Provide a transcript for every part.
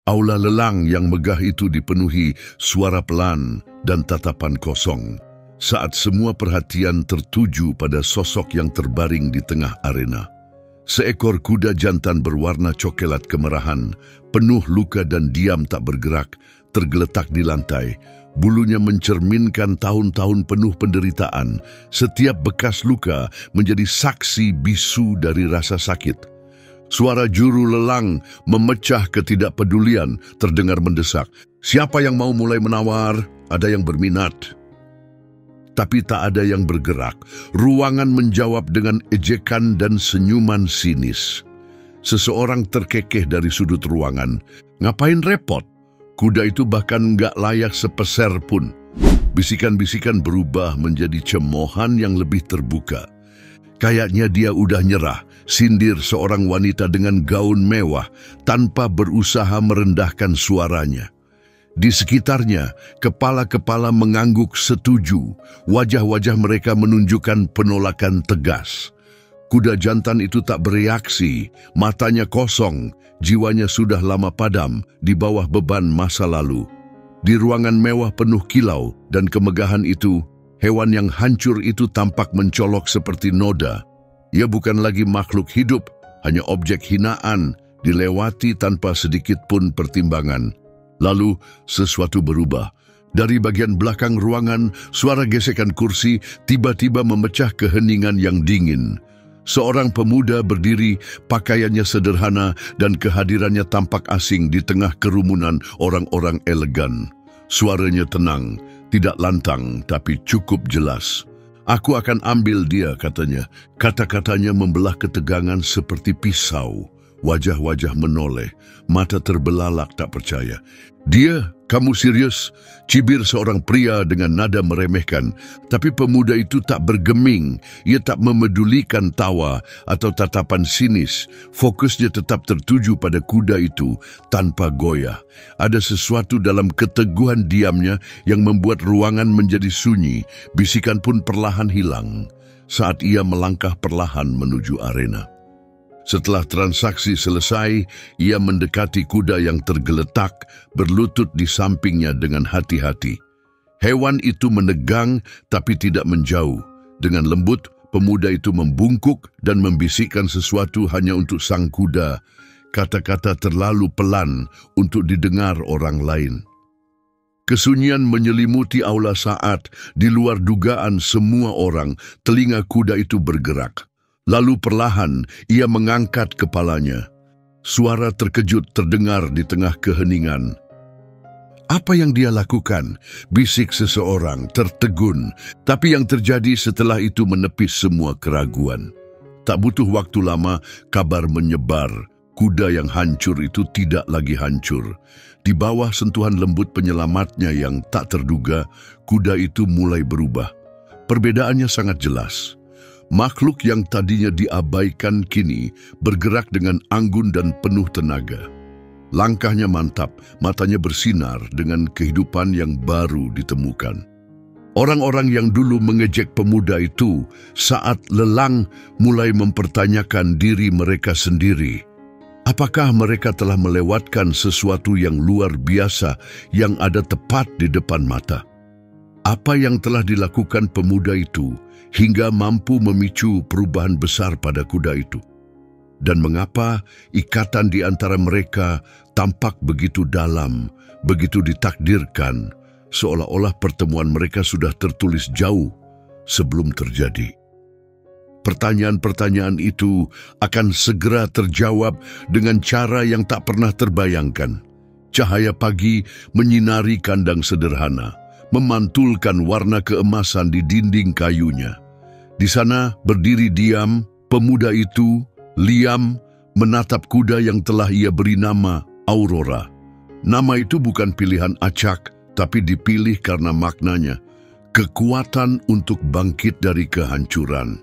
Aula lelang yang megah itu dipenuhi suara pelan dan tatapan kosong, saat semua perhatian tertuju pada sosok yang terbaring di tengah arena. Seekor kuda jantan berwarna coklat kemerahan, penuh luka dan diam tak bergerak, tergeletak di lantai. Bulunya mencerminkan tahun-tahun penuh penderitaan. Setiap bekas luka menjadi saksi bisu dari rasa sakit. Suara juru lelang memecah ketidakpedulian terdengar mendesak. Siapa yang mau mulai menawar? Ada yang berminat. Tapi tak ada yang bergerak. Ruangan menjawab dengan ejekan dan senyuman sinis. Seseorang terkekeh dari sudut ruangan. Ngapain repot? Kuda itu bahkan nggak layak sepeser pun. Bisikan-bisikan berubah menjadi cemoohan yang lebih terbuka. Kayaknya dia udah nyerah, sindir seorang wanita dengan gaun mewah tanpa berusaha merendahkan suaranya. Di sekitarnya, kepala-kepala mengangguk setuju. Wajah-wajah mereka menunjukkan penolakan tegas. Kuda jantan itu tak bereaksi, matanya kosong, jiwanya sudah lama padam di bawah beban masa lalu. Di ruangan mewah penuh kilau dan kemegahan itu, hewan yang hancur itu tampak mencolok seperti noda. Ia bukan lagi makhluk hidup, hanya objek hinaan, dilewati tanpa sedikit pun pertimbangan. Lalu, sesuatu berubah. Dari bagian belakang ruangan, suara gesekan kursi tiba-tiba memecah keheningan yang dingin. Seorang pemuda berdiri, pakaiannya sederhana dan kehadirannya tampak asing di tengah kerumunan orang-orang elegan. Suaranya tenang, tidak lantang tapi cukup jelas. Aku akan ambil dia, katanya. Kata-katanya membelah ketegangan seperti pisau. Wajah-wajah menoleh, mata terbelalak tak percaya. Dia, kamu serius? Cibir seorang pria dengan nada meremehkan. Tapi pemuda itu tak bergeming. Ia tak memedulikan tawa atau tatapan sinis. Fokusnya tetap tertuju pada kuda itu tanpa goyah. Ada sesuatu dalam keteguhan diamnya yang membuat ruangan menjadi sunyi. Bisikan pun perlahan hilang saat ia melangkah perlahan menuju arena. Setelah transaksi selesai, ia mendekati kuda yang tergeletak, berlutut di sampingnya dengan hati-hati. Hewan itu menegang tapi tidak menjauh. Dengan lembut, pemuda itu membungkuk dan membisikkan sesuatu hanya untuk sang kuda. Kata-kata terlalu pelan untuk didengar orang lain. Kesunyian menyelimuti aula saat, di luar dugaan semua orang, telinga kuda itu bergerak. Lalu perlahan ia mengangkat kepalanya. Suara terkejut terdengar di tengah keheningan. Apa yang dia lakukan? Bisik seseorang tertegun. Tapi yang terjadi setelah itu menepis semua keraguan. Tak butuh waktu lama, kabar menyebar. Kuda yang hancur itu tidak lagi hancur. Di bawah sentuhan lembut penyelamatnya yang tak terduga, kuda itu mulai berubah. Perbedaannya sangat jelas. Makhluk yang tadinya diabaikan kini bergerak dengan anggun dan penuh tenaga. Langkahnya mantap, matanya bersinar dengan kehidupan yang baru ditemukan. Orang-orang yang dulu mengejek pemuda itu saat lelang mulai mempertanyakan diri mereka sendiri. Apakah mereka telah melewatkan sesuatu yang luar biasa yang ada tepat di depan mata? Apa yang telah dilakukan pemuda itu hingga mampu memicu perubahan besar pada kuda itu? Dan mengapa ikatan di antara mereka tampak begitu dalam, begitu ditakdirkan, seolah-olah pertemuan mereka sudah tertulis jauh sebelum terjadi? Pertanyaan-pertanyaan itu akan segera terjawab dengan cara yang tak pernah terbayangkan. Cahaya pagi menyinari kandang sederhana, memantulkan warna keemasan di dinding kayunya. Di sana berdiri diam, pemuda itu, Liam, menatap kuda yang telah ia beri nama Aurora. Nama itu bukan pilihan acak, tapi dipilih karena maknanya, kekuatan untuk bangkit dari kehancuran.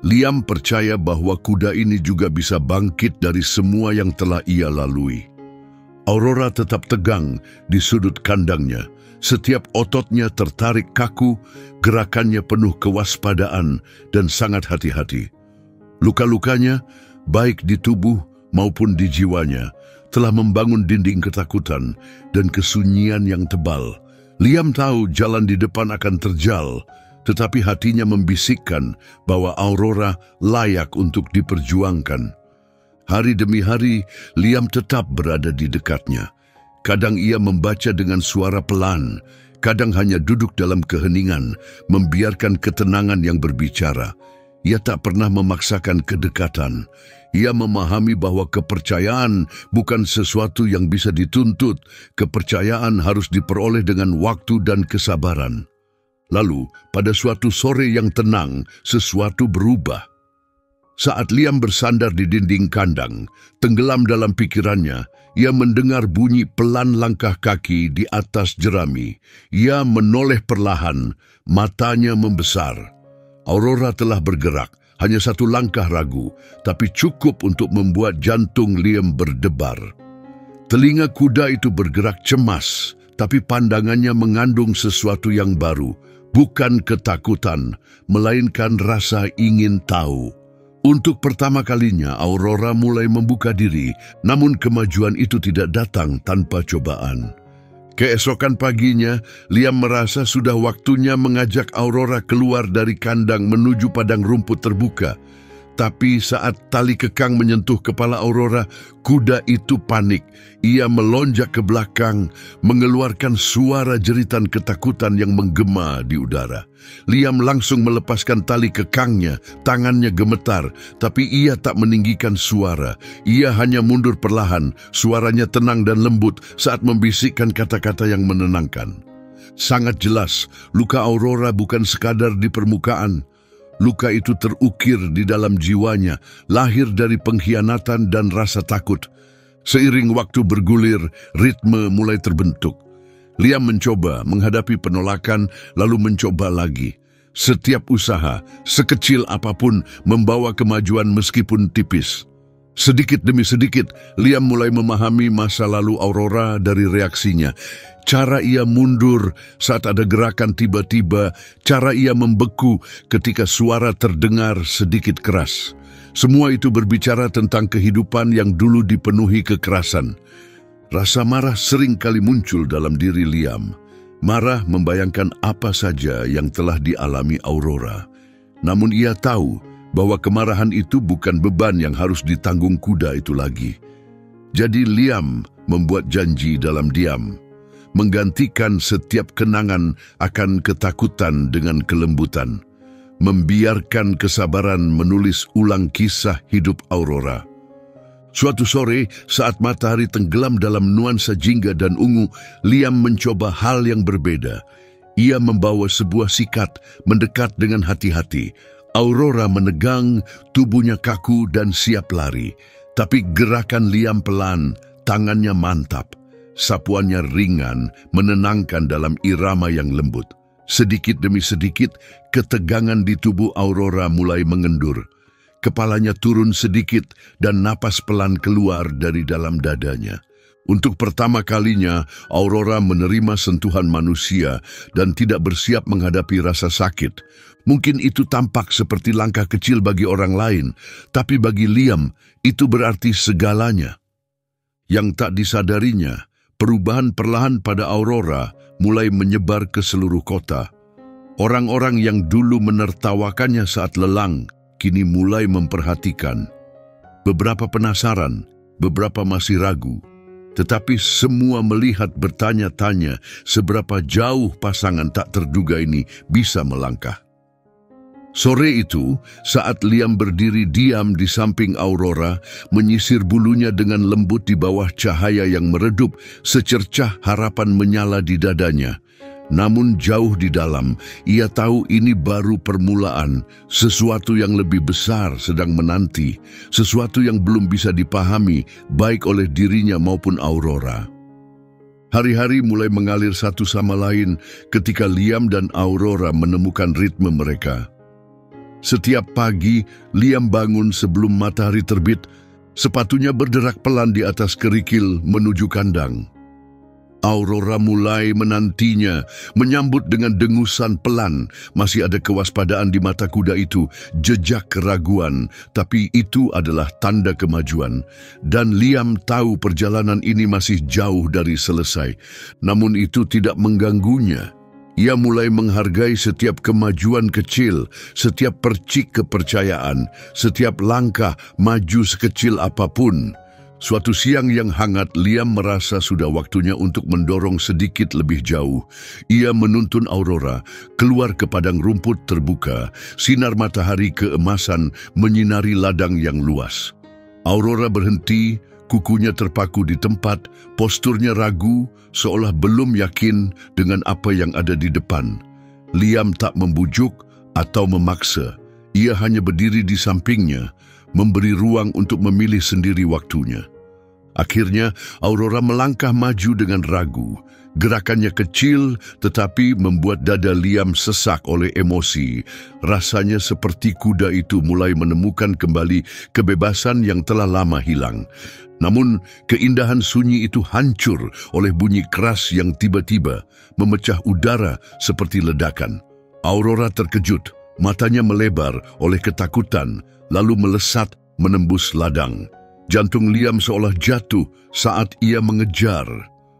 Liam percaya bahwa kuda ini juga bisa bangkit dari semua yang telah ia lalui. Aurora tetap tegang di sudut kandangnya. Setiap ototnya tertarik kaku, gerakannya penuh kewaspadaan dan sangat hati-hati. Luka-lukanya, baik di tubuh maupun di jiwanya, telah membangun dinding ketakutan dan kesunyian yang tebal. Liam tahu jalan di depan akan terjal, tetapi hatinya membisikkan bahwa Aurora layak untuk diperjuangkan. Hari demi hari, Liam tetap berada di dekatnya. Kadang ia membaca dengan suara pelan, kadang hanya duduk dalam keheningan, membiarkan ketenangan yang berbicara. Ia tak pernah memaksakan kedekatan. Ia memahami bahwa kepercayaan bukan sesuatu yang bisa dituntut. Kepercayaan harus diperoleh dengan waktu dan kesabaran. Lalu, pada suatu sore yang tenang, sesuatu berubah. Saat Liam bersandar di dinding kandang, tenggelam dalam pikirannya, ia mendengar bunyi pelan langkah kaki di atas jerami. Ia menoleh perlahan, matanya membesar. Aurora telah bergerak, hanya satu langkah ragu, tapi cukup untuk membuat jantung Liam berdebar. Telinga kuda itu bergerak cemas, tapi pandangannya mengandung sesuatu yang baru, bukan ketakutan, melainkan rasa ingin tahu. Untuk pertama kalinya, Aurora mulai membuka diri, namun kemajuan itu tidak datang tanpa cobaan. Keesokan paginya, Liam merasa sudah waktunya mengajak Aurora keluar dari kandang menuju padang rumput terbuka. Tapi saat tali kekang menyentuh kepala Aurora, kuda itu panik. Ia melonjak ke belakang, mengeluarkan suara jeritan ketakutan yang menggema di udara. Liam langsung melepaskan tali kekangnya, tangannya gemetar, tapi ia tak meninggikan suara. Ia hanya mundur perlahan, suaranya tenang dan lembut saat membisikkan kata-kata yang menenangkan. Sangat jelas, luka Aurora bukan sekadar di permukaan. Luka itu terukir di dalam jiwanya, lahir dari pengkhianatan dan rasa takut. Seiring waktu bergulir, ritme mulai terbentuk. Liam mencoba menghadapi penolakan, lalu mencoba lagi. Setiap usaha, sekecil apapun, membawa kemajuan meskipun tipis. Sedikit demi sedikit, Liam mulai memahami masa lalu Aurora dari reaksinya. Cara ia mundur saat ada gerakan tiba-tiba, cara ia membeku ketika suara terdengar sedikit keras. Semua itu berbicara tentang kehidupan yang dulu dipenuhi kekerasan. Rasa marah sering kali muncul dalam diri Liam. Marah membayangkan apa saja yang telah dialami Aurora. Namun ia tahu bahwa kemarahan itu bukan beban yang harus ditanggung kuda itu lagi. Jadi Liam membuat janji dalam diam, menggantikan setiap kenangan akan ketakutan dengan kelembutan, membiarkan kesabaran menulis ulang kisah hidup Aurora. Suatu sore, saat matahari tenggelam dalam nuansa jingga dan ungu, Liam mencoba hal yang berbeda. Ia membawa sebuah sikat, mendekat dengan hati-hati. Aurora menegang, tubuhnya kaku dan siap lari. Tapi gerakan Liam pelan, tangannya mantap. Sapuannya ringan, menenangkan dalam irama yang lembut. Sedikit demi sedikit, ketegangan di tubuh Aurora mulai mengendur. Kepalanya turun sedikit dan napas pelan keluar dari dalam dadanya. Untuk pertama kalinya, Aurora menerima sentuhan manusia dan tidak bersiap menghadapi rasa sakit. Mungkin itu tampak seperti langkah kecil bagi orang lain, tapi bagi Liam, itu berarti segalanya. Yang tak disadarinya, perubahan perlahan pada Aurora mulai menyebar ke seluruh kota. Orang-orang yang dulu menertawakannya saat lelang, kini mulai memperhatikan. Beberapa penasaran, beberapa masih ragu. Tetapi semua melihat bertanya-tanya seberapa jauh pasangan tak terduga ini bisa melangkah. Sore itu, saat Liam berdiri diam di samping Aurora, menyisir bulunya dengan lembut di bawah cahaya yang meredup, secercah harapan menyala di dadanya. Namun jauh di dalam, ia tahu ini baru permulaan, sesuatu yang lebih besar sedang menanti, sesuatu yang belum bisa dipahami, baik oleh dirinya maupun Aurora. Hari-hari mulai mengalir satu sama lain ketika Liam dan Aurora menemukan ritme mereka. Setiap pagi, Liam bangun sebelum matahari terbit, sepatunya berderak pelan di atas kerikil menuju kandang. Aurora mulai menantinya, menyambut dengan dengusan pelan. Masih ada kewaspadaan di mata kuda itu, jejak keraguan, tapi itu adalah tanda kemajuan. Dan Liam tahu perjalanan ini masih jauh dari selesai. Namun itu tidak mengganggunya. Ia mulai menghargai setiap kemajuan kecil, setiap percik kepercayaan, setiap langkah maju sekecil apapun. Suatu siang yang hangat, Liam merasa sudah waktunya untuk mendorong sedikit lebih jauh. Ia menuntun Aurora keluar ke padang rumput terbuka. Sinar matahari keemasan menyinari ladang yang luas. Aurora berhenti, kukunya terpaku di tempat, posturnya ragu, seolah belum yakin dengan apa yang ada di depan. Liam tak membujuk atau memaksa. Ia hanya berdiri di sampingnya, memberi ruang untuk memilih sendiri waktunya. Akhirnya, Aurora melangkah maju dengan ragu. Gerakannya kecil, tetapi membuat dada Liam sesak oleh emosi. Rasanya seperti kuda itu mulai menemukan kembali kebebasan yang telah lama hilang. Namun, keindahan sunyi itu hancur oleh bunyi keras yang tiba-tiba memecah udara seperti ledakan. Aurora terkejut, matanya melebar oleh ketakutan, lalu melesat menembus ladang. Jantung Liam seolah jatuh saat ia mengejar.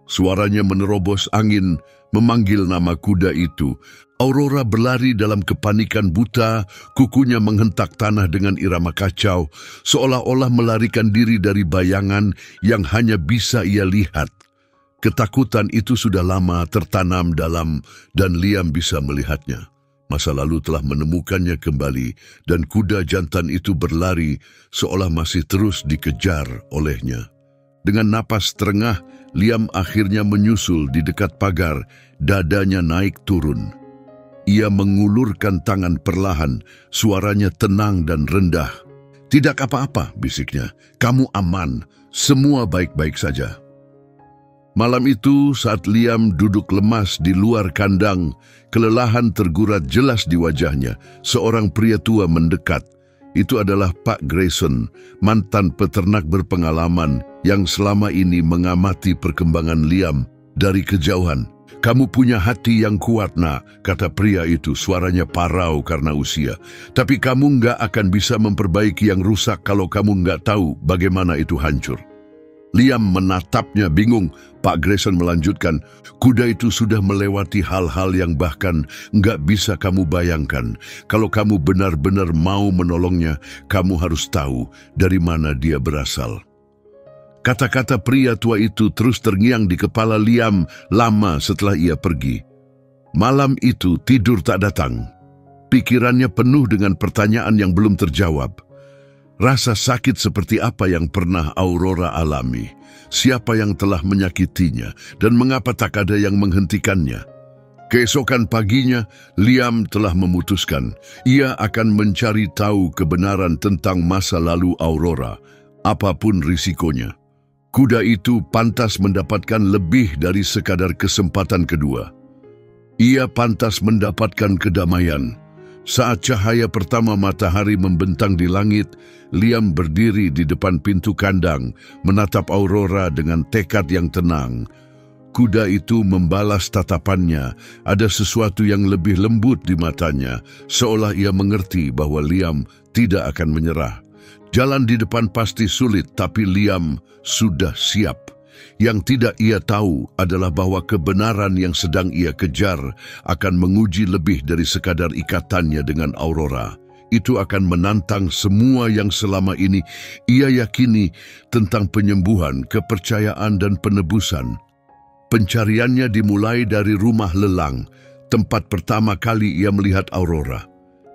Suaranya menerobos angin, memanggil nama kuda itu. Aurora berlari dalam kepanikan buta, kukunya menghentak tanah dengan irama kacau, seolah-olah melarikan diri dari bayangan yang hanya bisa ia lihat. Ketakutan itu sudah lama tertanam dalam, dan Liam bisa melihatnya. Masa lalu telah menemukannya kembali, dan kuda jantan itu berlari seolah masih terus dikejar olehnya. Dengan napas terengah, Liam akhirnya menyusul di dekat pagar, dadanya naik turun. Ia mengulurkan tangan perlahan, suaranya tenang dan rendah. "Tidak apa-apa," bisiknya. "Kamu aman, semua baik-baik saja." Malam itu, saat Liam duduk lemas di luar kandang, kelelahan tergurat jelas di wajahnya. Seorang pria tua mendekat. Itu adalah Pak Grayson, mantan peternak berpengalaman yang selama ini mengamati perkembangan Liam dari kejauhan. "Kamu punya hati yang kuat, nak," kata pria itu, suaranya parau karena usia. "Tapi kamu nggak akan bisa memperbaiki yang rusak kalau kamu nggak tahu bagaimana itu hancur." Liam menatapnya bingung. Pak Grayson melanjutkan, "Kuda itu sudah melewati hal-hal yang bahkan nggak bisa kamu bayangkan. Kalau kamu benar-benar mau menolongnya, kamu harus tahu dari mana dia berasal." Kata-kata pria tua itu terus terngiang di kepala Liam lama setelah ia pergi. Malam itu tidur tak datang. Pikirannya penuh dengan pertanyaan yang belum terjawab. Rasa sakit seperti apa yang pernah Aurora alami? Siapa yang telah menyakitinya? Dan mengapa tak ada yang menghentikannya? Keesokan paginya, Liam telah memutuskan ia akan mencari tahu kebenaran tentang masa lalu Aurora, apapun risikonya. Kuda itu pantas mendapatkan lebih dari sekadar kesempatan kedua. Ia pantas mendapatkan kedamaian. Saat cahaya pertama matahari membentang di langit, Liam berdiri di depan pintu kandang, menatap Aurora dengan tekad yang tenang. Kuda itu membalas tatapannya, ada sesuatu yang lebih lembut di matanya, seolah ia mengerti bahwa Liam tidak akan menyerah. Jalan di depan pasti sulit, tapi Liam sudah siap. Yang tidak ia tahu adalah bahwa kebenaran yang sedang ia kejar akan menguji lebih dari sekadar ikatannya dengan Aurora. Itu akan menantang semua yang selama ini ia yakini tentang penyembuhan, kepercayaan, dan penebusan. Pencariannya dimulai dari rumah lelang, tempat pertama kali ia melihat Aurora.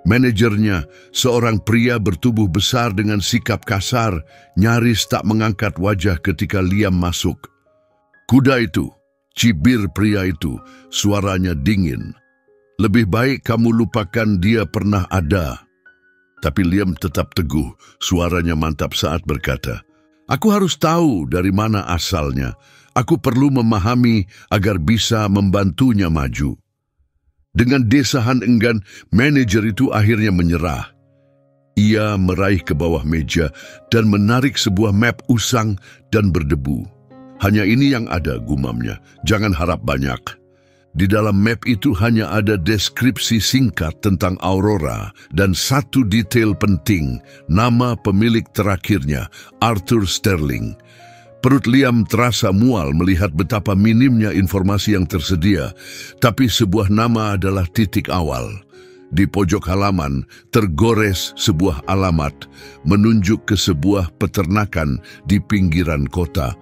Manajernya, seorang pria bertubuh besar dengan sikap kasar, nyaris tak mengangkat wajah ketika Liam masuk. "Kuda itu," cibir pria itu, suaranya dingin. "Lebih baik kamu lupakan dia pernah ada." Tapi Liam tetap teguh, suaranya mantap saat berkata, "Aku harus tahu dari mana asalnya. Aku perlu memahami agar bisa membantunya maju." Dengan desahan enggan, manajer itu akhirnya menyerah. Ia meraih ke bawah meja dan menarik sebuah map usang dan berdebu. Hanya ini yang ada, gumamnya. Jangan harap banyak. Di dalam map itu hanya ada deskripsi singkat tentang Aurora dan satu detail penting, nama pemilik terakhirnya, Arthur Sterling. Perut Liam terasa mual melihat betapa minimnya informasi yang tersedia, tapi sebuah nama adalah titik awal. Di pojok halaman tergores sebuah alamat menunjuk ke sebuah peternakan di pinggiran kota.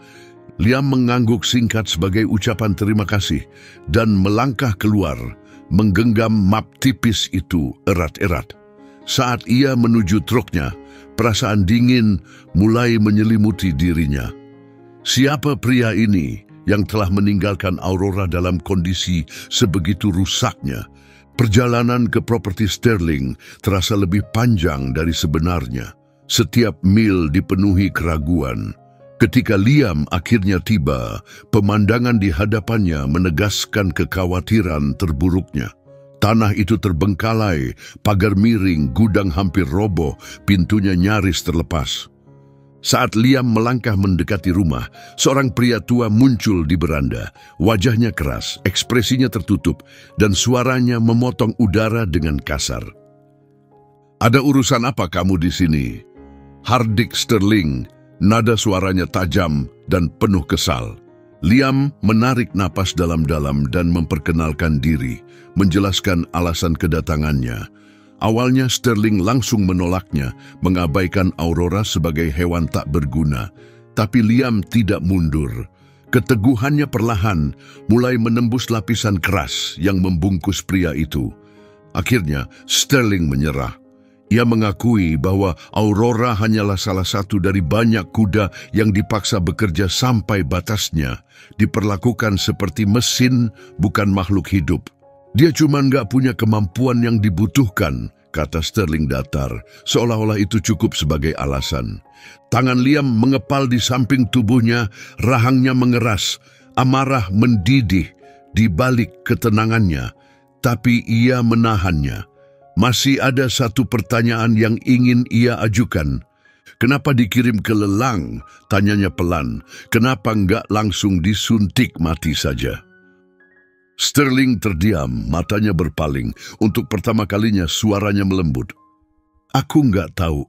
Liam mengangguk singkat sebagai ucapan terima kasih dan melangkah keluar, menggenggam map tipis itu erat-erat. Saat ia menuju truknya, perasaan dingin mulai menyelimuti dirinya. Siapa pria ini yang telah meninggalkan Aurora dalam kondisi sebegitu rusaknya? Perjalanan ke properti Sterling terasa lebih panjang dari sebenarnya. Setiap mil dipenuhi keraguan. Ketika Liam akhirnya tiba, pemandangan di hadapannya menegaskan kekhawatiran terburuknya. Tanah itu terbengkalai, pagar miring, gudang hampir roboh, pintunya nyaris terlepas. Saat Liam melangkah mendekati rumah, seorang pria tua muncul di beranda. Wajahnya keras, ekspresinya tertutup, dan suaranya memotong udara dengan kasar. "Ada urusan apa kamu di sini?" Hardik Sterling, nada suaranya tajam dan penuh kesal. Liam menarik napas dalam-dalam dan memperkenalkan diri, menjelaskan alasan kedatangannya. Awalnya Sterling langsung menolaknya, mengabaikan Aurora sebagai hewan tak berguna. Tapi Liam tidak mundur. Keteguhannya perlahan mulai menembus lapisan keras yang membungkus pria itu. Akhirnya Sterling menyerah. Ia mengakui bahwa Aurora hanyalah salah satu dari banyak kuda yang dipaksa bekerja sampai batasnya, diperlakukan seperti mesin, bukan makhluk hidup. "Dia cuma nggak punya kemampuan yang dibutuhkan," kata Sterling datar, seolah-olah itu cukup sebagai alasan. Tangan Liam mengepal di samping tubuhnya, rahangnya mengeras, amarah mendidih di balik ketenangannya, tapi ia menahannya. Masih ada satu pertanyaan yang ingin ia ajukan. "Kenapa dikirim ke lelang?" tanyanya pelan. "Kenapa nggak langsung disuntik mati saja?" Sterling terdiam, matanya berpaling. Untuk pertama kalinya suaranya melembut. "Aku nggak tahu.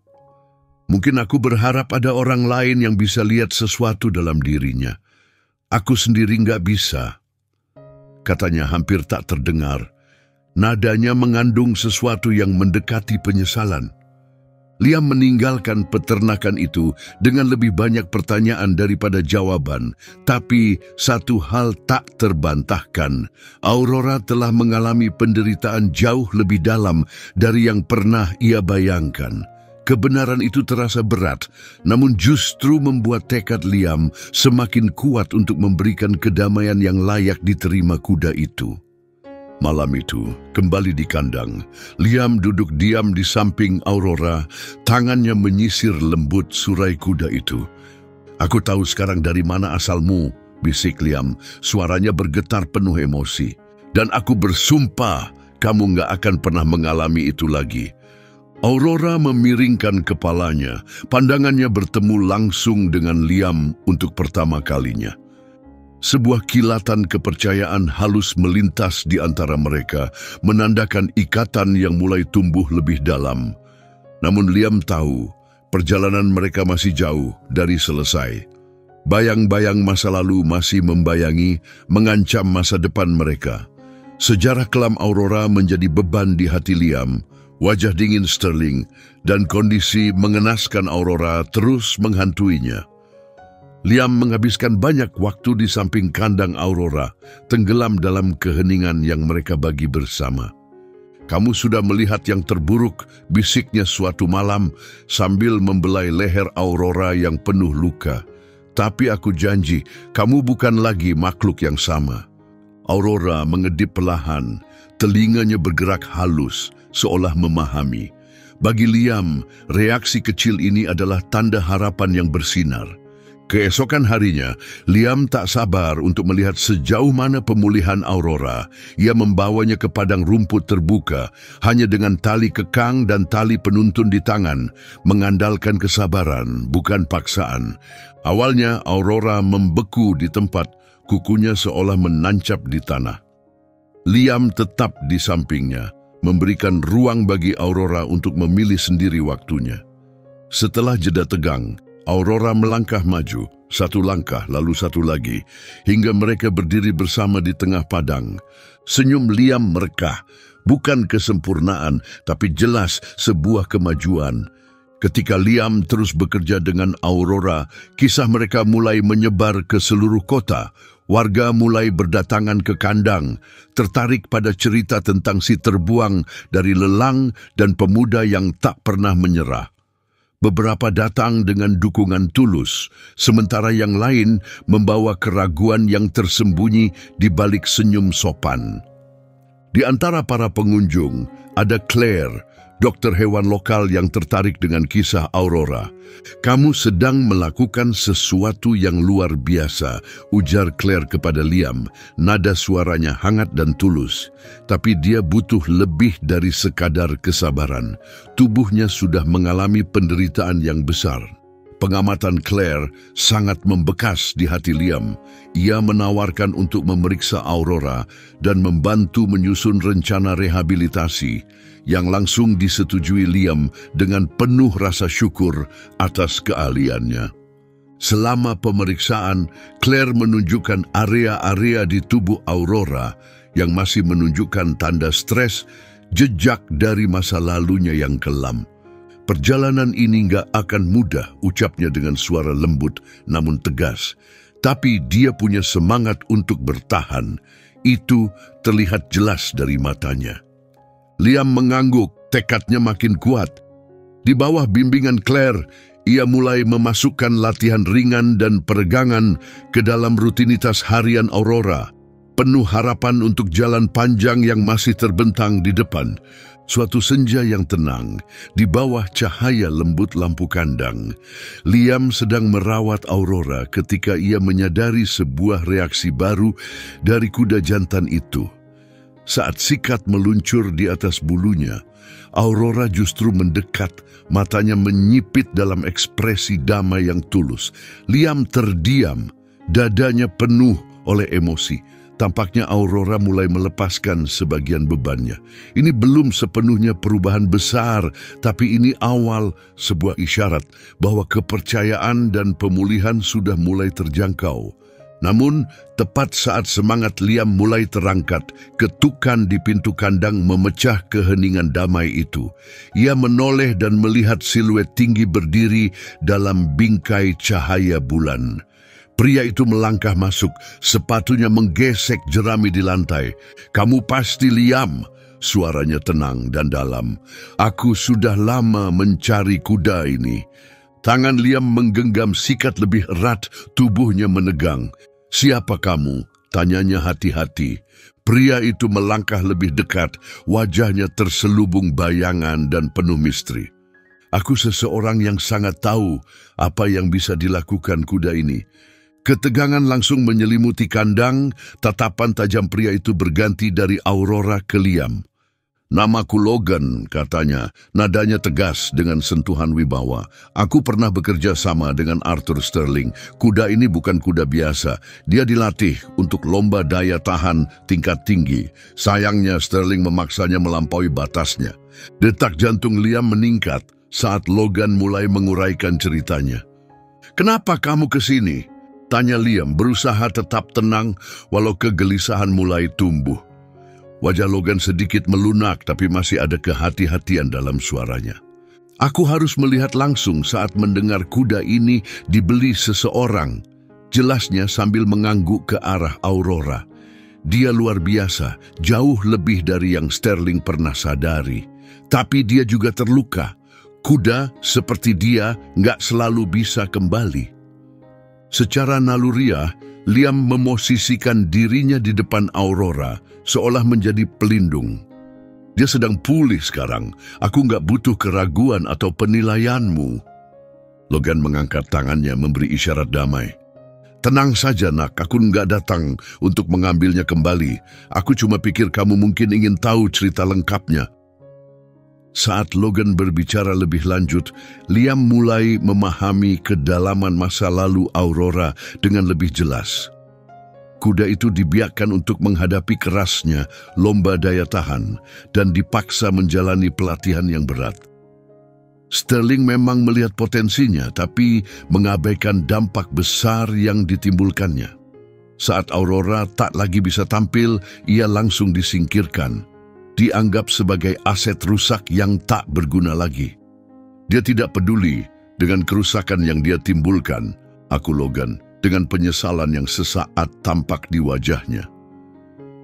Mungkin aku berharap ada orang lain yang bisa lihat sesuatu dalam dirinya. Aku sendiri nggak bisa," katanya hampir tak terdengar. Nadanya mengandung sesuatu yang mendekati penyesalan. Liam meninggalkan peternakan itu dengan lebih banyak pertanyaan daripada jawaban. Tapi satu hal tak terbantahkan. Aurora telah mengalami penderitaan jauh lebih dalam dari yang pernah ia bayangkan. Kebenaran itu terasa berat, namun justru membuat tekad Liam semakin kuat untuk memberikan kedamaian yang layak diterima kuda itu. Malam itu, kembali di kandang, Liam duduk diam di samping Aurora, tangannya menyisir lembut surai kuda itu. "Aku tahu sekarang dari mana asalmu," bisik Liam, suaranya bergetar penuh emosi. "Dan aku bersumpah kamu nggak akan pernah mengalami itu lagi." Aurora memiringkan kepalanya, pandangannya bertemu langsung dengan Liam untuk pertama kalinya. Sebuah kilatan kepercayaan halus melintas di antara mereka, menandakan ikatan yang mulai tumbuh lebih dalam. Namun Liam tahu, perjalanan mereka masih jauh dari selesai. Bayang-bayang masa lalu masih membayangi, mengancam masa depan mereka. Sejarah kelam Aurora menjadi beban di hati Liam, wajah dingin Sterling, dan kondisi mengenaskan Aurora terus menghantuinya. Liam menghabiskan banyak waktu di samping kandang Aurora, tenggelam dalam keheningan yang mereka bagi bersama. "Kamu sudah melihat yang terburuk," bisiknya suatu malam sambil membelai leher Aurora yang penuh luka. "Tapi aku janji, kamu bukan lagi makhluk yang sama." Aurora mengedip perlahan, telinganya bergerak halus, seolah memahami. Bagi Liam, reaksi kecil ini adalah tanda harapan yang bersinar. Keesokan harinya, Liam tak sabar untuk melihat sejauh mana pemulihan Aurora. Ia membawanya ke padang rumput terbuka, hanya dengan tali kekang dan tali penuntun di tangan, mengandalkan kesabaran, bukan paksaan. Awalnya, Aurora membeku di tempat, kukunya seolah menancap di tanah. Liam tetap di sampingnya, memberikan ruang bagi Aurora untuk memilih sendiri waktunya. Setelah jeda tegang, Aurora melangkah maju, satu langkah lalu satu lagi, hingga mereka berdiri bersama di tengah padang. Senyum Liam merekah, bukan kesempurnaan, tapi jelas sebuah kemajuan. Ketika Liam terus bekerja dengan Aurora, kisah mereka mulai menyebar ke seluruh kota. Warga mulai berdatangan ke kandang, tertarik pada cerita tentang si terbuang dari lelang dan pemuda yang tak pernah menyerah. Beberapa datang dengan dukungan tulus, sementara yang lain membawa keraguan yang tersembunyi di balik senyum sopan. Di antara para pengunjung, ada Claire, dokter hewan lokal yang tertarik dengan kisah Aurora. "Kamu sedang melakukan sesuatu yang luar biasa," ujar Claire kepada Liam. Nada suaranya hangat dan tulus. Tapi dia butuh lebih dari sekadar kesabaran. Tubuhnya sudah mengalami penderitaan yang besar. Pengamatan Claire sangat membekas di hati Liam. Ia menawarkan untuk memeriksa Aurora dan membantu menyusun rencana rehabilitasi yang langsung disetujui Liam dengan penuh rasa syukur atas keahliannya. Selama pemeriksaan, Claire menunjukkan area-area di tubuh Aurora yang masih menunjukkan tanda stres, jejak dari masa lalunya yang kelam. "Perjalanan ini nggak akan mudah," ucapnya dengan suara lembut namun tegas. Tapi dia punya semangat untuk bertahan. Itu terlihat jelas dari matanya. Liam mengangguk, tekadnya makin kuat. Di bawah bimbingan Claire, ia mulai memasukkan latihan ringan dan peregangan ke dalam rutinitas harian Aurora. Penuh harapan untuk jalan panjang yang masih terbentang di depan. Suatu senja yang tenang, di bawah cahaya lembut lampu kandang, Liam sedang merawat Aurora ketika ia menyadari sebuah reaksi baru dari kuda jantan itu. Saat sikat meluncur di atas bulunya, Aurora justru mendekat, matanya menyipit dalam ekspresi damai yang tulus. Liam terdiam, dadanya penuh oleh emosi. Tampaknya Aurora mulai melepaskan sebagian bebannya. Ini belum sepenuhnya perubahan besar, tapi ini awal sebuah isyarat bahwa kepercayaan dan pemulihan sudah mulai terjangkau. Namun, tepat saat semangat Liam mulai terangkat, ketukan di pintu kandang memecah keheningan damai itu. Ia menoleh dan melihat siluet tinggi berdiri dalam bingkai cahaya bulan. Pria itu melangkah masuk, sepatunya menggesek jerami di lantai. "Kamu pasti Liam," suaranya tenang dan dalam. "Aku sudah lama mencari kuda ini." Tangan Liam menggenggam sikat lebih erat, tubuhnya menegang. "Siapa kamu?" tanyanya hati-hati. Pria itu melangkah lebih dekat, wajahnya terselubung bayangan dan penuh misteri. "Aku seseorang yang sangat tahu apa yang bisa dilakukan kuda ini." Ketegangan langsung menyelimuti kandang, tatapan tajam pria itu berganti dari Aurora ke Liam. "Namaku Logan," katanya, nadanya tegas dengan sentuhan wibawa. "Aku pernah bekerja sama dengan Arthur Sterling. Kuda ini bukan kuda biasa. Dia dilatih untuk lomba daya tahan tingkat tinggi. Sayangnya Sterling memaksanya melampaui batasnya." Detak jantung Liam meningkat saat Logan mulai menguraikan ceritanya. "Kenapa kamu ke sini?" tanya Liam, berusaha tetap tenang walau kegelisahan mulai tumbuh. Wajah Logan sedikit melunak, tapi masih ada kehati-hatian dalam suaranya. "Aku harus melihat langsung saat mendengar kuda ini dibeli seseorang," jelasnya sambil mengangguk ke arah Aurora. "Dia luar biasa, jauh lebih dari yang Sterling pernah sadari. Tapi dia juga terluka. Kuda seperti dia nggak selalu bisa kembali." Secara naluriah, Liam memosisikan dirinya di depan Aurora, seolah menjadi pelindung. "Dia sedang pulih sekarang. Aku nggak butuh keraguan atau penilaianmu." Logan mengangkat tangannya memberi isyarat damai. Tenang saja nak, aku nggak datang untuk mengambilnya kembali. Aku cuma pikir kamu mungkin ingin tahu cerita lengkapnya. Saat Logan berbicara lebih lanjut, Liam mulai memahami kedalaman masa lalu Aurora dengan lebih jelas. Kuda itu dibiarkan untuk menghadapi kerasnya lomba daya tahan dan dipaksa menjalani pelatihan yang berat. Sterling memang melihat potensinya, tapi mengabaikan dampak besar yang ditimbulkannya. Saat Aurora tak lagi bisa tampil, ia langsung disingkirkan. Dianggap sebagai aset rusak yang tak berguna lagi. Dia tidak peduli dengan kerusakan yang dia timbulkan, aku Logan, dengan penyesalan yang sesaat tampak di wajahnya.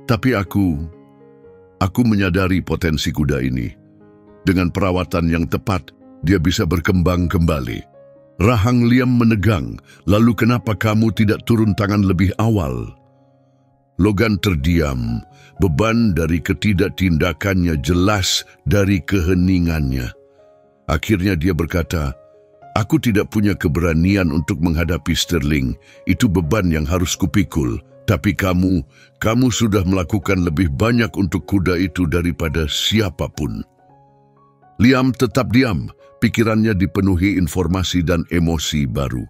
Tapi aku menyadari potensi kuda ini. Dengan perawatan yang tepat, dia bisa berkembang kembali. Rahang Liam menegang, lalu kenapa kamu tidak turun tangan lebih awal? Logan terdiam, beban dari ketidaktindakannya jelas dari keheningannya. Akhirnya dia berkata, aku tidak punya keberanian untuk menghadapi Sterling, itu beban yang harus kupikul. Tapi kamu sudah melakukan lebih banyak untuk kuda itu daripada siapapun. Liam tetap diam, pikirannya dipenuhi informasi dan emosi baru.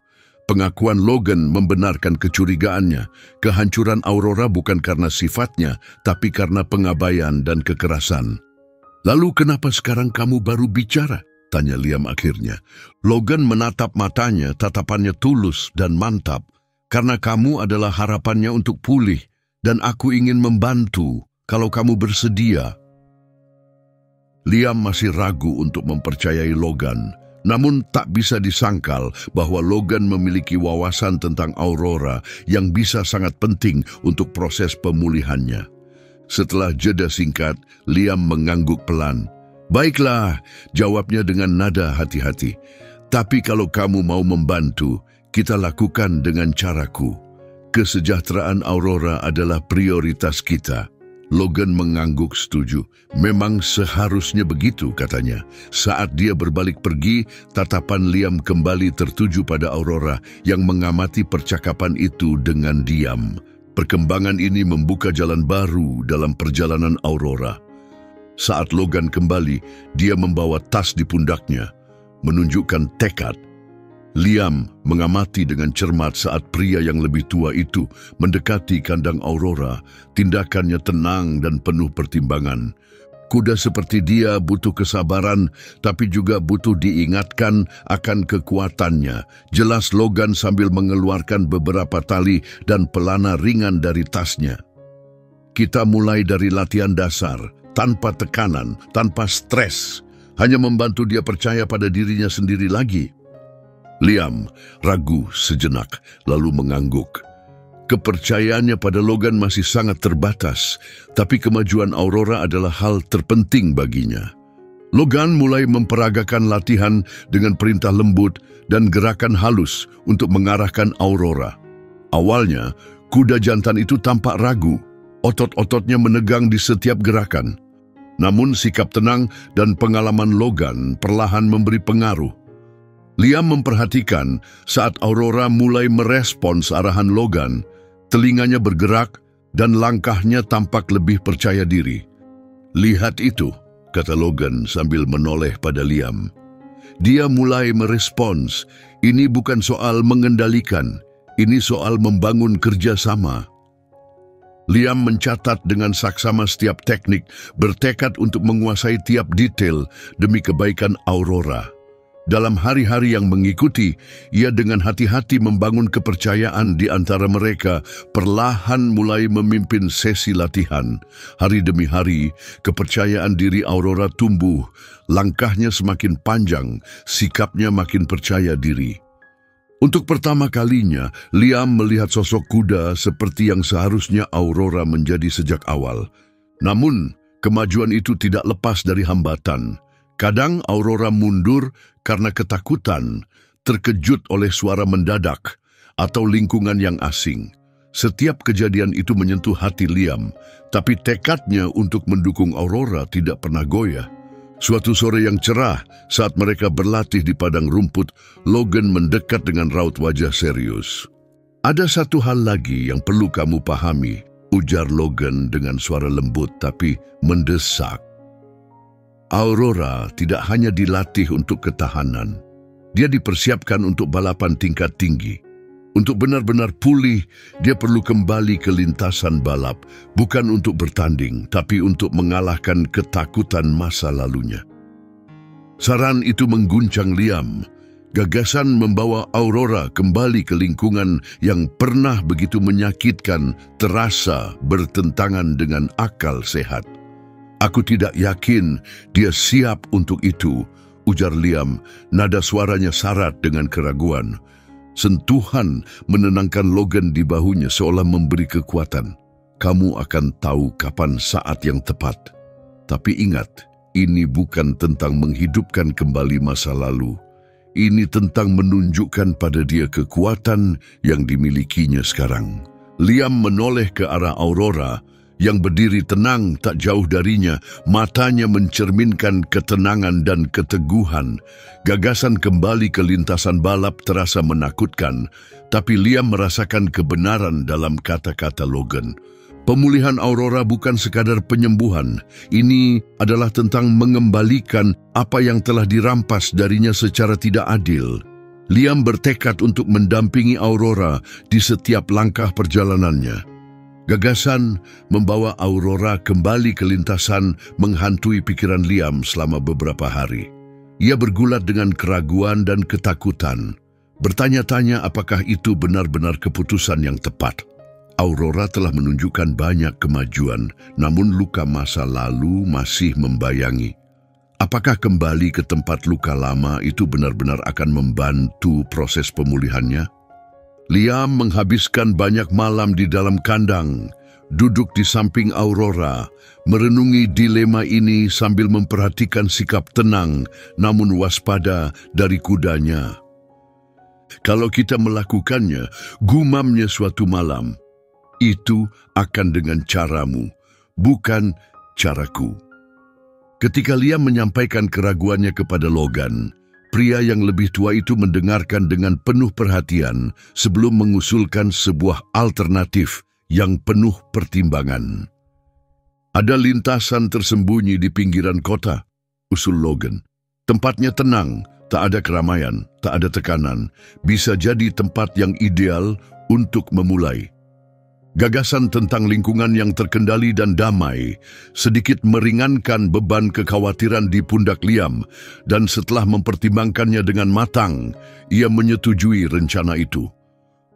Pengakuan Logan membenarkan kecurigaannya. Kehancuran Aurora bukan karena sifatnya, tapi karena pengabaian dan kekerasan. Lalu kenapa sekarang kamu baru bicara? Tanya Liam akhirnya. Logan menatap matanya, tatapannya tulus dan mantap. Karena kamu adalah harapannya untuk pulih, dan aku ingin membantu kalau kamu bersedia. Liam masih ragu untuk mempercayai Logan. Namun tak bisa disangkal bahwa Logan memiliki wawasan tentang Aurora yang bisa sangat penting untuk proses pemulihannya. Setelah jeda singkat, Liam mengangguk pelan. Baiklah, jawabnya dengan nada hati-hati. Tapi kalau kamu mau membantu, kita lakukan dengan caraku. Kesejahteraan Aurora adalah prioritas kita. Logan mengangguk setuju. Memang seharusnya begitu, katanya. Saat dia berbalik pergi, tatapan Liam kembali tertuju pada Aurora yang mengamati percakapan itu dengan diam. Perkembangan ini membuka jalan baru dalam perjalanan Aurora. Saat Logan kembali, dia membawa tas di pundaknya, menunjukkan tekad. Liam mengamati dengan cermat saat pria yang lebih tua itu mendekati kandang Aurora. Tindakannya tenang dan penuh pertimbangan. Kuda seperti dia butuh kesabaran, tapi juga butuh diingatkan akan kekuatannya. Jelas Logan sambil mengeluarkan beberapa tali dan pelana ringan dari tasnya. Kita mulai dari latihan dasar, tanpa tekanan, tanpa stres. Hanya membantu dia percaya pada dirinya sendiri lagi. Liam ragu sejenak, lalu mengangguk. Kepercayaannya pada Logan masih sangat terbatas, tapi kemajuan Aurora adalah hal terpenting baginya. Logan mulai memperagakan latihan dengan perintah lembut dan gerakan halus untuk mengarahkan Aurora. Awalnya, kuda jantan itu tampak ragu, otot-ototnya menegang di setiap gerakan. Namun sikap tenang dan pengalaman Logan perlahan memberi pengaruh. Liam memperhatikan saat Aurora mulai merespons arahan Logan, telinganya bergerak dan langkahnya tampak lebih percaya diri. Lihat itu, kata Logan sambil menoleh pada Liam. Dia mulai merespons, ini bukan soal mengendalikan, ini soal membangun kerjasama. Liam mencatat dengan saksama setiap teknik, bertekad untuk menguasai tiap detail demi kebaikan Aurora. Dalam hari-hari yang mengikuti, ia dengan hati-hati membangun kepercayaan di antara mereka, perlahan mulai memimpin sesi latihan. Hari demi hari, kepercayaan diri Aurora tumbuh, langkahnya semakin panjang, sikapnya makin percaya diri. Untuk pertama kalinya, Liam melihat sosok kuda seperti yang seharusnya Aurora menjadi sejak awal. Namun, kemajuan itu tidak lepas dari hambatan. Kadang Aurora mundur karena ketakutan, terkejut oleh suara mendadak, atau lingkungan yang asing. Setiap kejadian itu menyentuh hati Liam, tapi tekadnya untuk mendukung Aurora tidak pernah goyah. Suatu sore yang cerah, saat mereka berlatih di padang rumput, Logan mendekat dengan raut wajah serius. "Ada satu hal lagi yang perlu kamu pahami," ujar Logan dengan suara lembut tapi mendesak. Aurora tidak hanya dilatih untuk ketahanan. Dia dipersiapkan untuk balapan tingkat tinggi. Untuk benar-benar pulih, dia perlu kembali ke lintasan balap, bukan untuk bertanding, tapi untuk mengalahkan ketakutan masa lalunya. Saran itu mengguncang Liam. Gagasan membawa Aurora kembali ke lingkungan yang pernah begitu menyakitkan terasa bertentangan dengan akal sehat. "Aku tidak yakin dia siap untuk itu," ujar Liam, nada suaranya syarat dengan keraguan. Sentuhan menenangkan Logan di bahunya seolah memberi kekuatan. "Kamu akan tahu kapan saat yang tepat. Tapi ingat, ini bukan tentang menghidupkan kembali masa lalu. Ini tentang menunjukkan pada dia kekuatan yang dimilikinya sekarang." Liam menoleh ke arah Aurora yang berdiri tenang tak jauh darinya, matanya mencerminkan ketenangan dan keteguhan. Gagasan kembali ke lintasan balap terasa menakutkan, tapi Liam merasakan kebenaran dalam kata-kata Logan. Pemulihan Aurora bukan sekadar penyembuhan, ini adalah tentang mengembalikan apa yang telah dirampas darinya secara tidak adil. Liam bertekad untuk mendampingi Aurora di setiap langkah perjalanannya. Gagasan membawa Aurora kembali ke lintasan menghantui pikiran Liam selama beberapa hari. Ia bergulat dengan keraguan dan ketakutan, bertanya-tanya apakah itu benar-benar keputusan yang tepat. Aurora telah menunjukkan banyak kemajuan, namun luka masa lalu masih membayangi. Apakah kembali ke tempat luka lama itu benar-benar akan membantu proses pemulihannya? Liam menghabiskan banyak malam di dalam kandang, duduk di samping Aurora, merenungi dilema ini sambil memperhatikan sikap tenang namun waspada dari kudanya. "Kalau kita melakukannya," gumamnya suatu malam, "itu akan dengan caramu, bukan caraku." Ketika Liam menyampaikan keraguannya kepada Logan, pria yang lebih tua itu mendengarkan dengan penuh perhatian sebelum mengusulkan sebuah alternatif yang penuh pertimbangan. "Ada lintasan tersembunyi di pinggiran kota," usul Logan. "Tempatnya tenang, tak ada keramaian, tak ada tekanan. Bisa jadi tempat yang ideal untuk memulai." Gagasan tentang lingkungan yang terkendali dan damai sedikit meringankan beban kekhawatiran di pundak Liam, dan setelah mempertimbangkannya dengan matang, ia menyetujui rencana itu.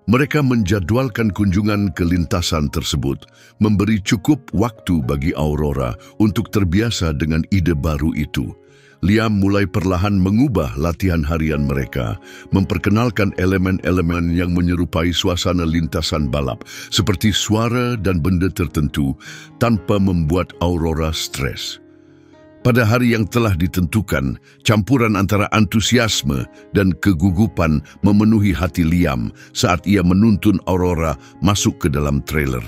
Mereka menjadwalkan kunjungan ke lintasan tersebut, memberi cukup waktu bagi Aurora untuk terbiasa dengan ide baru itu. Liam mulai perlahan mengubah latihan harian mereka, memperkenalkan elemen-elemen yang menyerupai suasana lintasan balap, seperti suara dan benda tertentu, tanpa membuat Aurora stres. Pada hari yang telah ditentukan, campuran antara antusiasme dan kegugupan memenuhi hati Liam saat ia menuntun Aurora masuk ke dalam trailer.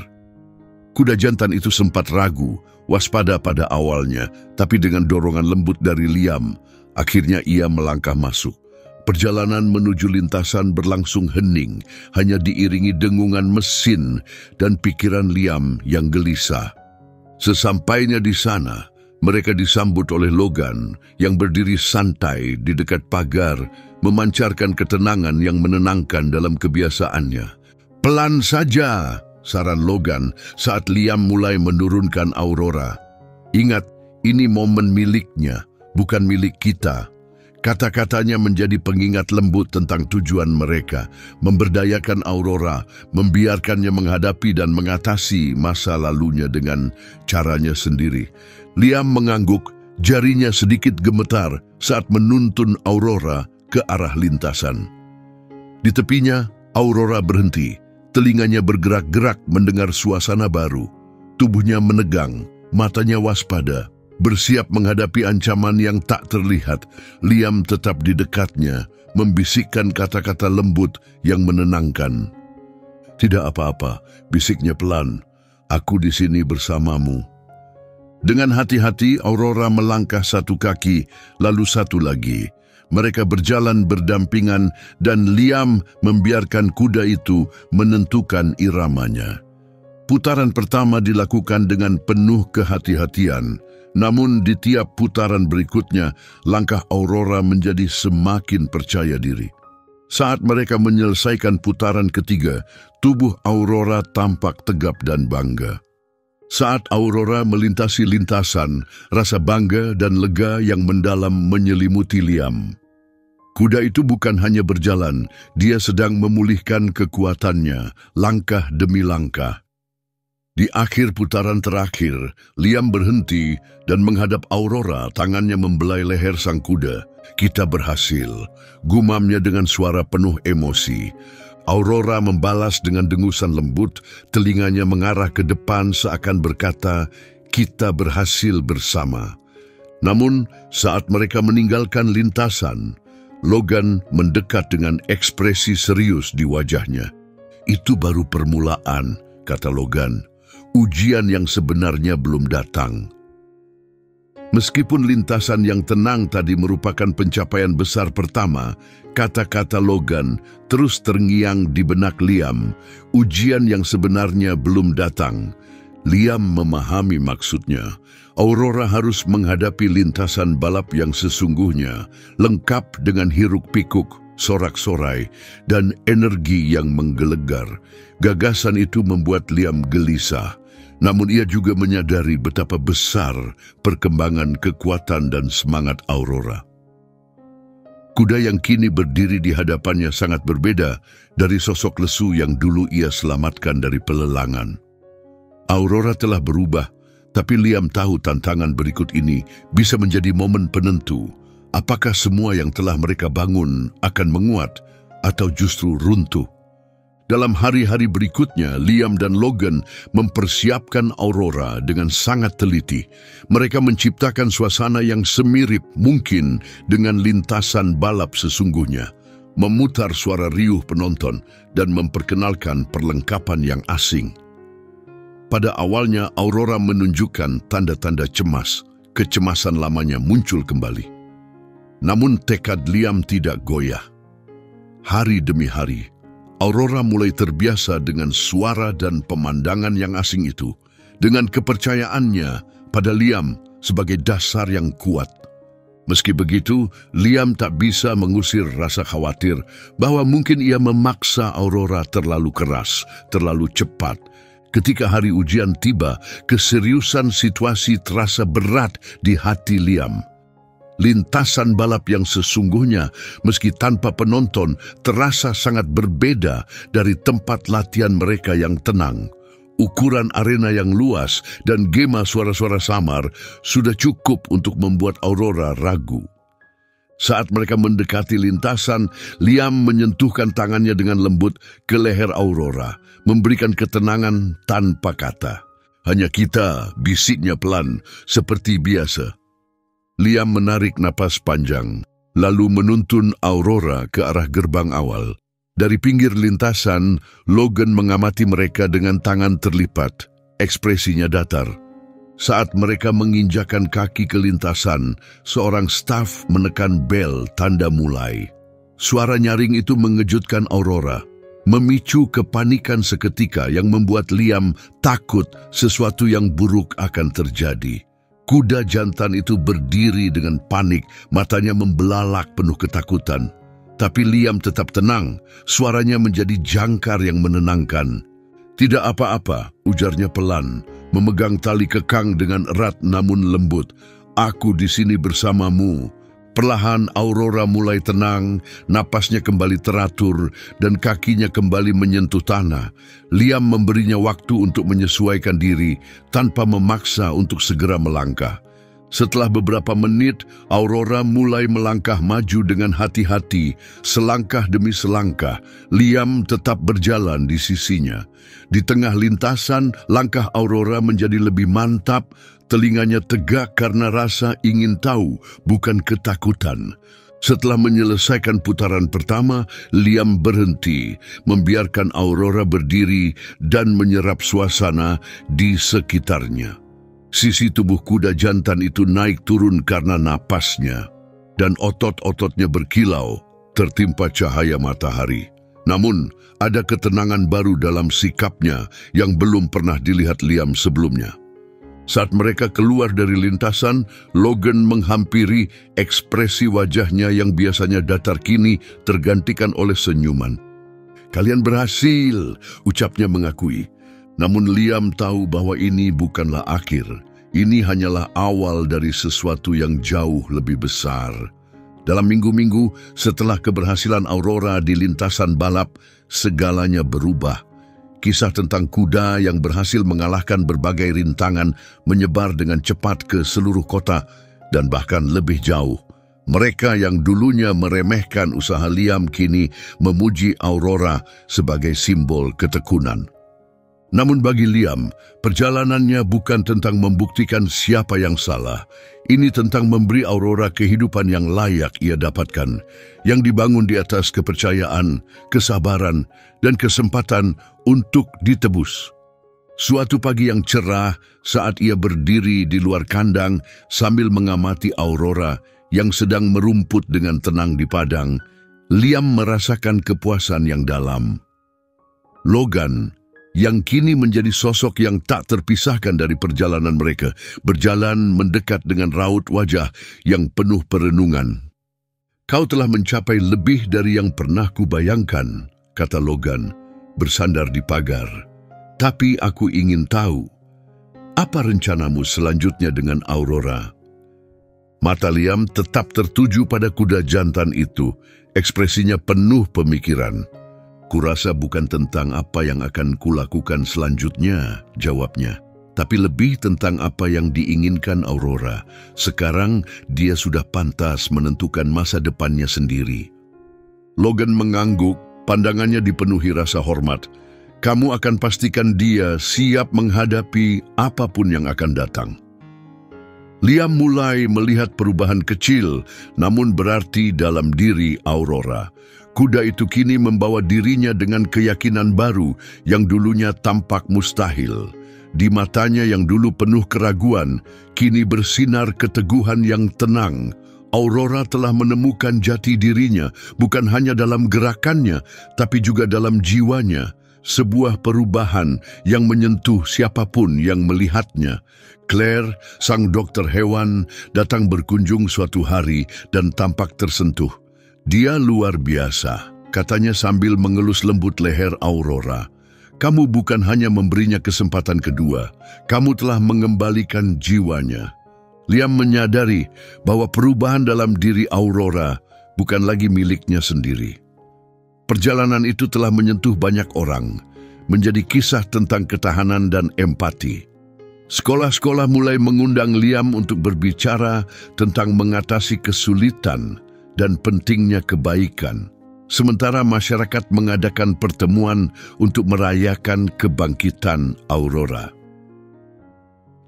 Kuda jantan itu sempat ragu, waspada pada awalnya, tapi dengan dorongan lembut dari Liam, akhirnya ia melangkah masuk. Perjalanan menuju lintasan berlangsung hening, hanya diiringi dengungan mesin dan pikiran Liam yang gelisah. Sesampainya di sana, mereka disambut oleh Logan yang berdiri santai di dekat pagar, memancarkan ketenangan yang menenangkan dalam kebiasaannya. "Pelan saja," saran Logan saat Liam mulai menurunkan Aurora. "Ingat, ini momen miliknya, bukan milik kita." Kata-katanya menjadi pengingat lembut tentang tujuan mereka, memberdayakan Aurora, membiarkannya menghadapi dan mengatasi masa lalunya dengan caranya sendiri. Liam mengangguk, jarinya sedikit gemetar saat menuntun Aurora ke arah lintasan. Di tepinya, Aurora berhenti. Telinganya bergerak-gerak mendengar suasana baru. Tubuhnya menegang, matanya waspada, bersiap menghadapi ancaman yang tak terlihat. Liam tetap di dekatnya, membisikkan kata-kata lembut yang menenangkan. "Tidak apa-apa," bisiknya pelan. "Aku di sini bersamamu." Dengan hati-hati, Aurora melangkah satu kaki, lalu satu lagi. Mereka berjalan berdampingan dan Liam membiarkan kuda itu menentukan iramanya. Putaran pertama dilakukan dengan penuh kehati-hatian, namun di tiap putaran berikutnya, langkah Aurora menjadi semakin percaya diri. Saat mereka menyelesaikan putaran ketiga, tubuh Aurora tampak tegap dan bangga. Saat Aurora melintasi lintasan, rasa bangga dan lega yang mendalam menyelimuti Liam. Kuda itu bukan hanya berjalan, dia sedang memulihkan kekuatannya, langkah demi langkah. Di akhir putaran terakhir, Liam berhenti dan menghadap Aurora, tangannya membelai leher sang kuda. "Kita berhasil," gumamnya dengan suara penuh emosi. Aurora membalas dengan dengusan lembut, telinganya mengarah ke depan seakan berkata, "Kita berhasil bersama." Namun, saat mereka meninggalkan lintasan, Logan mendekat dengan ekspresi serius di wajahnya. "Itu baru permulaan," kata Logan. "Ujian yang sebenarnya belum datang." Meskipun lintasan yang tenang tadi merupakan pencapaian besar pertama, kata-kata Logan terus terngiang di benak Liam. Ujian yang sebenarnya belum datang. Liam memahami maksudnya. Aurora harus menghadapi lintasan balap yang sesungguhnya, lengkap dengan hiruk-pikuk, sorak-sorai, dan energi yang menggelegar. Gagasan itu membuat Liam gelisah. Namun ia juga menyadari betapa besar perkembangan kekuatan dan semangat Aurora. Kuda yang kini berdiri di hadapannya sangat berbeda dari sosok lesu yang dulu ia selamatkan dari pelelangan. Aurora telah berubah, tapi Liam tahu tantangan berikut ini bisa menjadi momen penentu. Apakah semua yang telah mereka bangun akan menguat atau justru runtuh? Dalam hari-hari berikutnya, Liam dan Logan mempersiapkan Aurora dengan sangat teliti. Mereka menciptakan suasana yang semirip mungkin dengan lintasan balap sesungguhnya, memutar suara riuh penonton, dan memperkenalkan perlengkapan yang asing. Pada awalnya, Aurora menunjukkan tanda-tanda cemas. Kecemasan lamanya muncul kembali. Namun tekad Liam tidak goyah. Hari demi hari, Aurora mulai terbiasa dengan suara dan pemandangan yang asing itu, dengan kepercayaannya pada Liam sebagai dasar yang kuat. Meski begitu, Liam tak bisa mengusir rasa khawatir bahwa mungkin ia memaksa Aurora terlalu keras, terlalu cepat. Ketika hari ujian tiba, keseriusan situasi terasa berat di hati Liam. Lintasan balap yang sesungguhnya, meski tanpa penonton, terasa sangat berbeda dari tempat latihan mereka yang tenang. Ukuran arena yang luas dan gema suara-suara samar sudah cukup untuk membuat Aurora ragu. Saat mereka mendekati lintasan, Liam menyentuhkan tangannya dengan lembut ke leher Aurora, memberikan ketenangan tanpa kata. "Hanya kita," bisiknya pelan, seperti biasa. Liam menarik napas panjang, lalu menuntun Aurora ke arah gerbang awal. Dari pinggir lintasan, Logan mengamati mereka dengan tangan terlipat, ekspresinya datar. Saat mereka menginjakan kaki ke lintasan, seorang staf menekan bel tanda mulai. Suara nyaring itu mengejutkan Aurora, memicu kepanikan seketika yang membuat Liam takut sesuatu yang buruk akan terjadi. Kuda jantan itu berdiri dengan panik, matanya membelalak penuh ketakutan. Tapi Liam tetap tenang, suaranya menjadi jangkar yang menenangkan. "Tidak apa-apa," ujarnya pelan, memegang tali kekang dengan erat namun lembut. "Aku di sini bersamamu." Perlahan Aurora mulai tenang, napasnya kembali teratur, dan kakinya kembali menyentuh tanah. Liam memberinya waktu untuk menyesuaikan diri, tanpa memaksa untuk segera melangkah. Setelah beberapa menit, Aurora mulai melangkah maju dengan hati-hati, selangkah demi selangkah. Liam tetap berjalan di sisinya. Di tengah lintasan, langkah Aurora menjadi lebih mantap, telinganya tegak karena rasa ingin tahu, bukan ketakutan. Setelah menyelesaikan putaran pertama, Liam berhenti, membiarkan Aurora berdiri dan menyerap suasana di sekitarnya. Sisi tubuh kuda jantan itu naik turun karena napasnya, dan otot-ototnya berkilau, tertimpa cahaya matahari. Namun, ada ketenangan baru dalam sikapnya yang belum pernah dilihat Liam sebelumnya. Saat mereka keluar dari lintasan, Logan menghampiri. Ekspresi wajahnya yang biasanya datar kini tergantikan oleh senyuman. "Kalian berhasil," ucapnya mengakui. Namun Liam tahu bahwa ini bukanlah akhir. Ini hanyalah awal dari sesuatu yang jauh lebih besar. Dalam minggu-minggu setelah keberhasilan Aurora di lintasan balap, segalanya berubah. Kisah tentang kuda yang berhasil mengalahkan berbagai rintangan menyebar dengan cepat ke seluruh kota dan bahkan lebih jauh. Mereka yang dulunya meremehkan usaha Liam kini memuji Aurora sebagai simbol ketekunan. Namun bagi Liam, perjalanannya bukan tentang membuktikan siapa yang salah. Ini tentang memberi Aurora kehidupan yang layak ia dapatkan, yang dibangun di atas kepercayaan, kesabaran, dan kesempatan untuk ditebus. Suatu pagi yang cerah, saat ia berdiri di luar kandang sambil mengamati Aurora yang sedang merumput dengan tenang di padang, Liam merasakan kepuasan yang dalam. Logan, yang kini menjadi sosok yang tak terpisahkan dari perjalanan mereka, berjalan mendekat dengan raut wajah yang penuh perenungan. "Kau telah mencapai lebih dari yang pernah kubayangkan," kata Logan, bersandar di pagar. "Tapi aku ingin tahu, apa rencanamu selanjutnya dengan Aurora?" Mata Liam tetap tertuju pada kuda jantan itu, ekspresinya penuh pemikiran. "Kurasa bukan tentang apa yang akan kulakukan selanjutnya," jawabnya, "tapi lebih tentang apa yang diinginkan Aurora. Sekarang dia sudah pantas menentukan masa depannya sendiri." Logan mengangguk, pandangannya dipenuhi rasa hormat. "Kamu akan pastikan dia siap menghadapi apapun yang akan datang." Liam mulai melihat perubahan kecil, namun berarti dalam diri Aurora. Kuda itu kini membawa dirinya dengan keyakinan baru yang dulunya tampak mustahil. Di matanya yang dulu penuh keraguan, kini bersinar keteguhan yang tenang. Aurora telah menemukan jati dirinya, bukan hanya dalam gerakannya, tapi juga dalam jiwanya. Sebuah perubahan yang menyentuh siapapun yang melihatnya. Claire, sang dokter hewan, datang berkunjung suatu hari dan tampak tersentuh. "Dia luar biasa," katanya sambil mengelus lembut leher Aurora. "Kamu bukan hanya memberinya kesempatan kedua, kamu telah mengembalikan jiwanya." Liam menyadari bahwa perubahan dalam diri Aurora bukan lagi miliknya sendiri. Perjalanan itu telah menyentuh banyak orang, menjadi kisah tentang ketahanan dan empati. Sekolah-sekolah mulai mengundang Liam untuk berbicara tentang mengatasi kesulitan dan pentingnya kebaikan, sementara masyarakat mengadakan pertemuan untuk merayakan kebangkitan Aurora.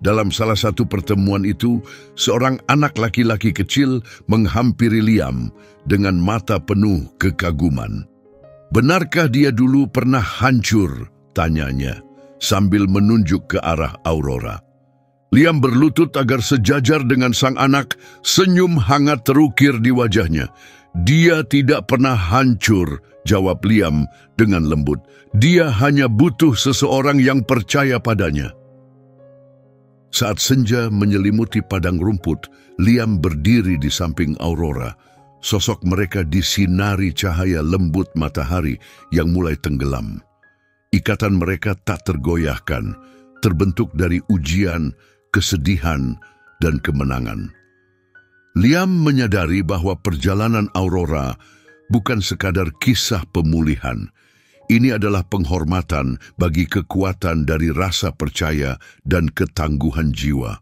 Dalam salah satu pertemuan itu, seorang anak laki-laki kecil menghampiri Liam dengan mata penuh kekaguman. "Benarkah dia dulu pernah hancur?" tanyanya, sambil menunjuk ke arah Aurora. Liam berlutut agar sejajar dengan sang anak, senyum hangat terukir di wajahnya. "Dia tidak pernah hancur," jawab Liam dengan lembut. "Dia hanya butuh seseorang yang percaya padanya." Saat senja menyelimuti padang rumput, Liam berdiri di samping Aurora. Sosok mereka disinari cahaya lembut matahari yang mulai tenggelam. Ikatan mereka tak tergoyahkan, terbentuk dari ujian, kesedihan, dan kemenangan. Liam menyadari bahwa perjalanan Aurora bukan sekadar kisah pemulihan. Ini adalah penghormatan bagi kekuatan dari rasa percaya dan ketangguhan jiwa.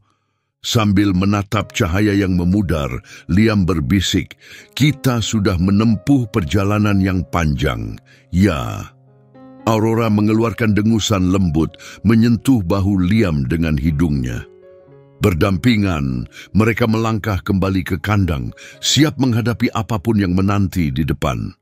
Sambil menatap cahaya yang memudar, Liam berbisik, "Kita sudah menempuh perjalanan yang panjang." "Ya." Aurora mengeluarkan dengusan lembut, menyentuh bahu Liam dengan hidungnya. Berdampingan, mereka melangkah kembali ke kandang, siap menghadapi apapun yang menanti di depan.